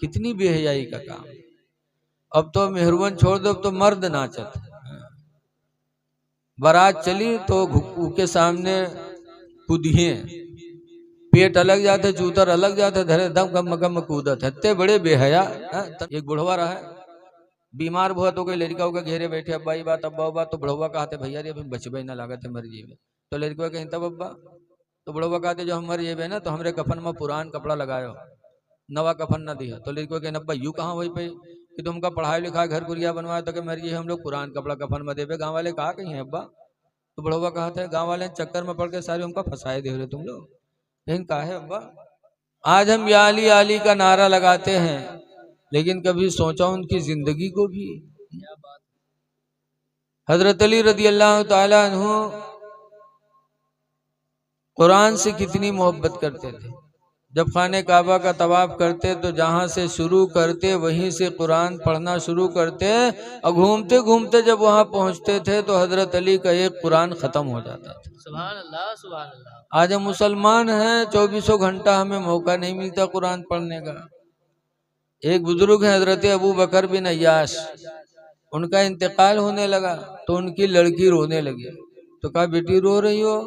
कितनी बेहयाई का काम। अब तो मेहरवन छोड़ दो, अब तो मर्द नाचत। बारात चली तो घुक्कू के सामने कूदिए, पेट अलग जाते, जूतर अलग जाते, धरे दम गम गम कूदत है। इतने बड़े बेहया। एक बुढ़वा रहा है, बीमार हुआ तो कोई लड़का होगा घेरे बैठे, अब्बा ही बात अब्बा बात। तो बुढ़वा कहते भैया रे अभी बचबे ना लागत है मर जीवे। तो लड़का कहीं तब अब्बा, तो बुढ़वा कहते जो हम मर जेबे ना तो हमरे कफन में पुरान कपड़ा लगायो, नवा कफन ना दिया। तो लड़का कहे अब्बा यू कहाँ वही पे कि तुमका पढ़ाई लिखाई घर गुरिया बनवाया तो मर जी हम लोग पुरान कपड़ा कफन में देवे। गाँव वाले कहा कहीं है अब्बा। तो बुढ़वा कहते हैं गाँव वाले चक्कर में पड़ के सारे उनका फंसाए दे रहे तुम लोग। लेकिन कहा है अब्बा, आज हम या अली अली का नारा लगाते हैं, लेकिन कभी सोचा उनकी जिंदगी को भी। हजरत अली रदी अल्लाह ताला अन्हु कुरान से कितनी मोहब्बत करते थे। जब खाने काबा का तवाफ करते तो जहां से शुरू करते वहीं से कुरान पढ़ना शुरू करते, और घूमते घूमते जब वहां पहुंचते थे तो हजरत अली का एक कुरान खत्म हो जाता था। सुभान अल्लाह, सुभान अल्लाह। आज हम मुसलमान हैं, 24 घंटा हमें मौका नहीं मिलता कुरान पढ़ने का। एक बुजुर्ग है हजरत अबू बकर बिन अय्याश, उनका इंतकाल होने लगा तो उनकी लड़की रोने लगी। तो कहा बेटी रो रही हो?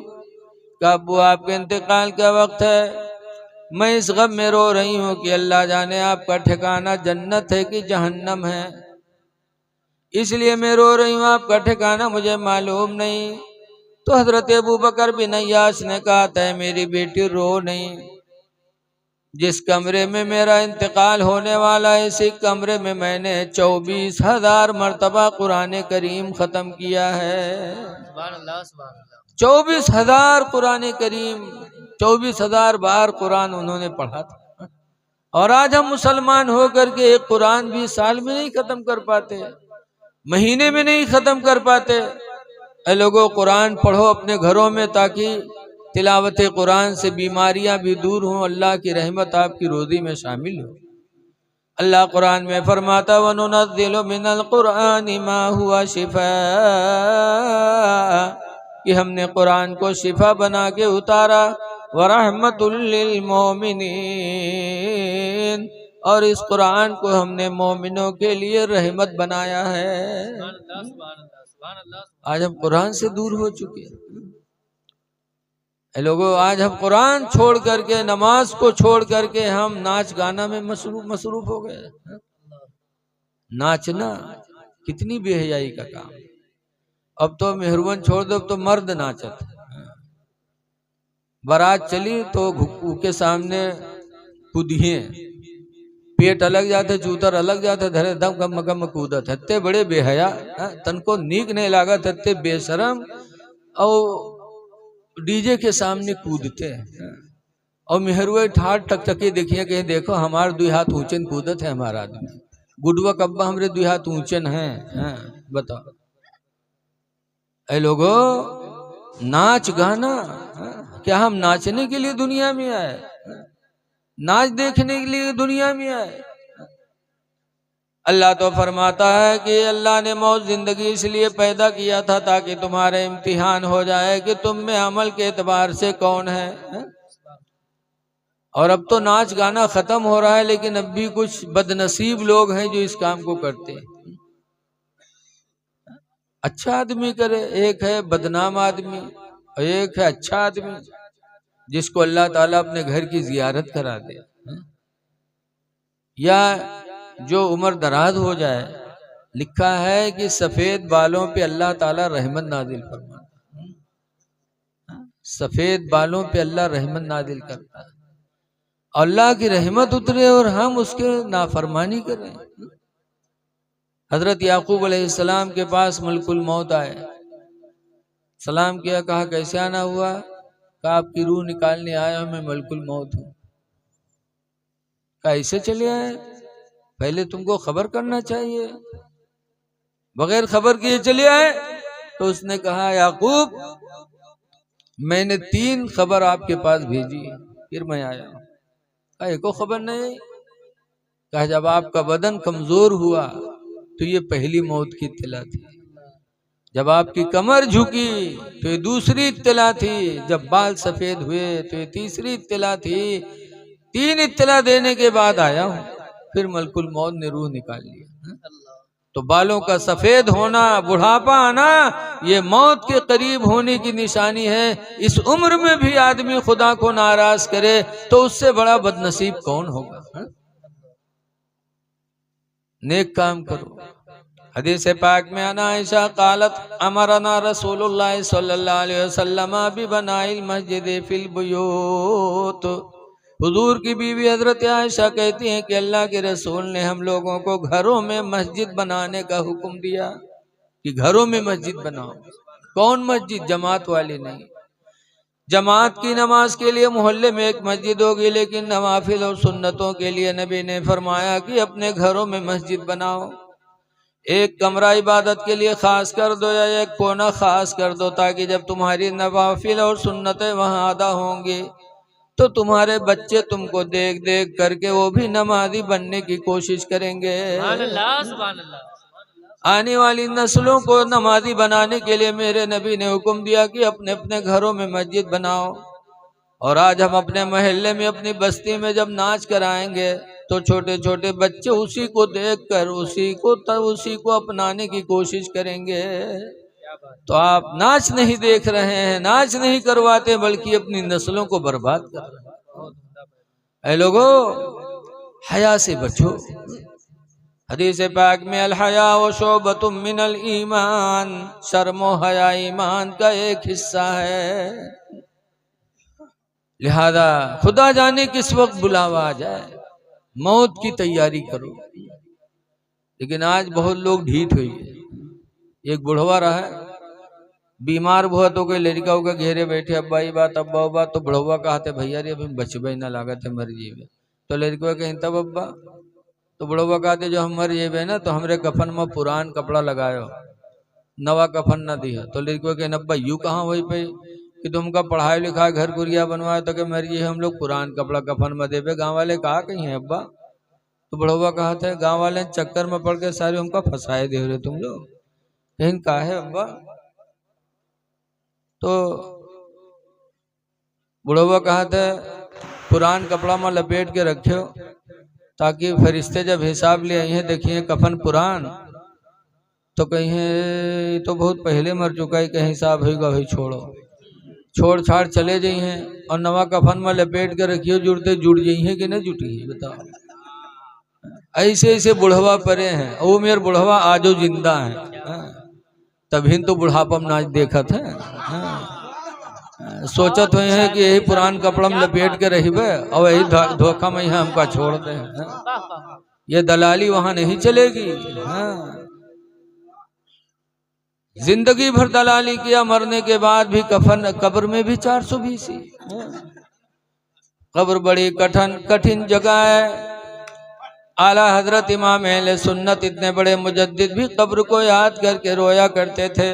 कहा अब्बू आपके इंतकाल का वक्त है, मैं इस गम में रो रही हूँ कि अल्लाह जाने आपका ठिकाना जन्नत है कि जहन्नम है, इसलिए मैं रो रही हूँ, आपका ठिकाना मुझे मालूम नहीं। तो हजरत अबू बकर बिन अय्याश ने कहा था मेरी बेटी रो नहीं, जिस कमरे में मेरा इंतकाल होने वाला है इसी कमरे में मैंने 24,000 मरतबा कुरान करीम खत्म किया है। 24,000 कुरान करीम, 24,000 बार कुरान उन्होंने पढ़ा था। और आज हम मुसलमान होकर के एक कुरान भी साल में नहीं खत्म कर पाते, महीने में नहीं खत्म कर पाते। ऐ लोगों कुरान पढ़ो अपने घरों में, ताकि तिलावत कुरान से बीमारियां भी दूर हों, अल्लाह की रहमत आपकी रोजी में शामिल हो। अल्लाह कुरान में फरमाता वनुनज़्ज़िलु मिनल कुरानि मा हुआ शिफा, कि हमने कुरान को शिफा बना के उतारा, व रहमतुल लिल मोमिनीन, और इस कुरान को हमने मोमिनों के लिए रहमत बनाया है। आज हम कुरान से दूर हो चुके हैं लोगों। आज हम कुरान छोड़ करके, नमाज को छोड़ करके हम नाच गाना में मसरूफ हो गए। नाचना कितनी बेहयाई का काम। अब तो मेहरवन छोड़ दो, अब तो मर्द नाचत। बारात चली तो घुक्कू के सामने कूदिए, पेट अलग जाते, जूतर अलग जाते, धरे दम गम गम कूदत है। इतने बड़े बेहया, तनको नीक नहीं लागत, इतने बेशरम, और डीजे के सामने कूदते हैं। और मेहरुए ठाट टकटकी देखिए कहीं देखो हमारे 2 हाथ ऊंचे कूदत है हमारा आदमी। गुडवा कब्बा हमरे 2 हाथ ऊंचे हैं। बताओ ऐ लोगो, नाच गाना, क्या हम नाचने के लिए दुनिया में आए? नाच देखने के लिए दुनिया में आए? अल्लाह तो फरमाता है कि अल्लाह ने मौत जिंदगी इसलिए पैदा किया था ताकि तुम्हारे इम्तिहान हो जाए कि तुम में अमल के एतबार से कौन है। और अब तो नाच गाना खत्म हो रहा है, लेकिन अब भी कुछ बदनसीब लोग हैं जो इस काम को करते हैं। अच्छा आदमी करे, एक है बदनाम आदमी और एक है अच्छा आदमी जिसको अल्लाह ताला अपने घर की जियारत करा दे, या जो उम्र दराज हो जाए। लिखा है कि सफेद बालों पे अल्लाह ताला रहमत नाजिल फरमाता है। सफेद बालों पे अल्लाह रहमत नाजिल करता है, अल्लाह की रहमत उतरे और हम उसके नाफरमानी करें। हजरत याकूब अलैहिस्सलाम के पास मलकुल मौत आए, सलाम किया, कहा कैसे आना हुआ? कहा आपकी रूह निकालने आया मैं मलकुल मौत हूँ। कहा ऐसे चले आए? पहले तुमको खबर करना चाहिए, बगैर खबर किए चले आए। तो उसने कहा याकूब मैंने 3 खबर आपके पास भेजी फिर मैं आया। कहा एको खबर नहीं? कहा जब आपका बदन कमजोर हुआ तो ये पहली मौत की इत्तला थी, जब आपकी कमर झुकी तो ये दूसरी इत्तला थी, जब बाल सफेद हुए तो ये तीसरी इत्तला थी। 3 इत्तला देने के बाद आया हूँ। फिर मलकुल मौत ने रूह निकाल लिया। तो बालों का सफेद होना, बुढ़ापा आना, ये मौत के करीब होने की निशानी है। इस उम्र में भी आदमी खुदा को नाराज करे तो उससे बड़ा बदनसीब कौन होगा। नेक काम करो। हदीस पाक में आना आयशा कालत अमरना रसूलुल्लाह सल्लल्लाहु अलैहि वसल्लम बिबनाइल मस्जिद फिल बुयूत। हुजूर की बीवी हजरत आयशा कहती हैं कि अल्लाह के रसूल ने हम लोगों को घरों में मस्जिद बनाने का हुक्म दिया कि घरों में मस्जिद बनाओ। कौन मस्जिद? जमात वाली नहीं। जमात की नमाज के लिए मोहल्ले में एक मस्जिद होगी, लेकिन नवाफिल और सुन्नतों के लिए नबी ने फरमाया कि अपने घरों में मस्जिद बनाओ। एक कमरा इबादत के लिए खास कर दो या एक कोना खास कर दो, ताकि जब तुम्हारी नवाफिल और सुन्नतें वहां अदा होंगी तो तुम्हारे बच्चे तुमको देख देख करके वो भी नमाजी बनने की कोशिश करेंगे। आने वाली नस्लों को नमाजी बनाने के लिए मेरे नबी ने हुक्म दिया कि अपने अपने घरों में मस्जिद बनाओ। और आज हम अपने मोहल्ले में, अपनी बस्ती में जब नाच कराएंगे तो छोटे छोटे बच्चे उसी को देखकर उसी को अपनाने की कोशिश करेंगे। तो आप नाच नहीं देख रहे हैं, नाच नहीं करवाते, बल्कि अपनी नस्लों को बर्बाद कर रहे हैं। ऐ लोगों, हया से बचो। हदीस पाक में अल हया व शोबतुम मिनल ईमान, शर्म व हया ईमान का एक हिस्सा है। लिहाजा खुदा जाने किस वक्त बुलावा आ जाए, मौत की तैयारी करो। लेकिन आज बहुत लोग ढीठ हुई है। एक बुढ़वा रहा है, बीमार हुआ तो कोई लड़का के घेरे बैठे, अब्बा ही बात अब्बा बात, तो बुढ़वा कहते भैया रे अभी बचबे ना लागत है, मर जीवे। तो लड़का कहीं तब अब्बा, तो बुढ़वा कहते जो हम मर जेबे ना तो हमरे कफन में पुरान कपड़ा लगायो, नवा कफन न दिया। तो लड़का कहीं अब्बा यू कहाँ वही पे कि तुमका पढ़ाई लिखाई घर गुरिया बनवाए तो मर जी हम लोग पुरान कपड़ा कफन में देवे। गाँव वाले कहा कहीं है अब्बा? तो बुढ़वा कहा था गाँव वाले चक्कर में पड़ के सारे हमका फंसाए दे रहे तुम लोग। कहीं कहा है अब्बा? तो बुढ़वा कहा था पुरान कपड़ा में लपेट के रखियो, ताकि फरिश्ते जब हिसाब ले आई हैं देखिए कफन पुरान, तो कहीं तो बहुत पहले मर चुका है, कहीं हिसाब होगा भाई छोड़ो, छोड़ छाड़ चले जाई हैं। और नवा कफन में लपेट के रखियो, जुड़ते जुड़ जाई हैं कि नहीं जुटी है बताओ। ऐसे ऐसे बुढ़वा परे हैं। वो मेरे बुढ़वा आजो जिंदा है, तभी तो बुढ़ापा में नाच देखा था। सोचत हुए हैं कि यही पुरान कपड़ा में लपेट के रहिबे और यही धोखा में हमका छोड़ दे। ये दलाली वहां नहीं चलेगी। जिंदगी भर दलाली किया, मरने के बाद भी कफन कब्र में भी 420। कब्र बड़ी कठिन जगह है। आला हजरत इमाम अहले सुन्नत इतने बड़े मुजद्दिद भी कब्र को याद करके रोया करते थे।